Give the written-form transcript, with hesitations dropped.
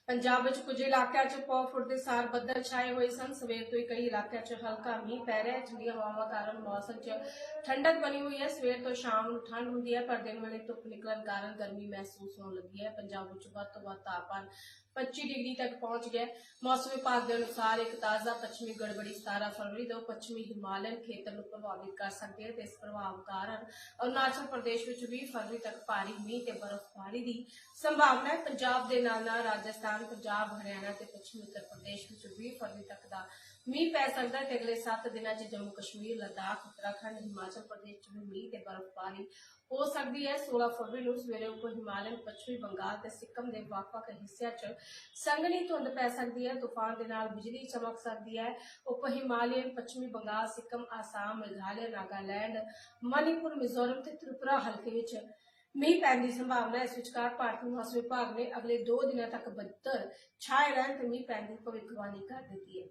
पंजाब ਵਿੱਚ ਕੁਝ ਇਲਾਕਿਆਂ 'ਚ ਪੌ ਫੁੱਟ ਦੇ ਸਾਰ ਬੱਦਲ ਛਾਏ ਹੋਏ ਸਨ। ਸਵੇਰ ਤੋਂ ਹੀ ਕਈ ਇਲਾਕਿਆਂ 'ਚ ਹਲਕਾ ਮੀਂਹ ਪੈ ਰਿਹਾ ਹੈ। ਠੰਡੀਆਂ ਹਵਾਵਾਂ ਕਾਰਨ ਮੌਸਮ 'ਚ ਠੰਡਕ ਬਣੀ ਹੋਈ ਹੈ। ਸਵੇਰ ਤੋਂ ਸ਼ਾਮ ਨੂੰ ਠੰਡ ਹੁੰਦੀ ਹੈ, ਪਰ ਦਿਨ ਵੇਲੇ ਧੁੱਪ ਨਿਕਲਣ ਕਾਰਨ ਗਰਮੀ ਮਹਿਸੂਸ ਹੋਣ ਲੱਗੀ ਹੈ। ਪੰਜਾਬ ਵਿੱਚ ਵੱਧ ਤੋਂ ਵੱਧ ਤਾਪਮਾਨ 25 ਡਿਗਰੀ तक पहुंच गया। मौसम विभाग के अनुसार एक ताज़ा पश्चिमी गड़बड़ी 17 फरवरी को पश्चिमी हिमालयन खेतर को प्रभावित कर सकती है। इस प्रभाव कारण अरुणाचल प्रदेश में 20 फरवरी तक भारी मीह ते बर्फबारी की संभावना है। पंजाब के नाल-नाल राजस्थान, पंजाब, हरियाणा ते पश्चिमी उत्तर प्रदेश में 20 फरवरी तक का मीह पै सकता है। अगले 7 दिनों जम्मू कश्मीर, लद्दाख, उत्तराखंड, हिमाचल प्रदेश में मीह ते बर्फबारी हो सकती है। 16 फरवरी को सवेरे उप हिमालयन, पश्चिमी बंगाल ते सिक्किम के ਵੱਖ-ਵੱਖ हिस्सों च संघनी धुंध पै सकती है। तूफान के नाल बिजली चमक सकती है। उप हिमालयन, पश्चिमी बंगाल, सिक्किम, आसाम, मेघालय, नागालैंड, मणिपुर, मिजोरम ते त्रिपुरा हल्के विच मीह पैने की संभावना है। इस विचकार भारतीय मौसम विभाग ने अगले 2 दिनों तक बदल छाए रहने ते मीह पैने की भविष्यवाणी कर दी है।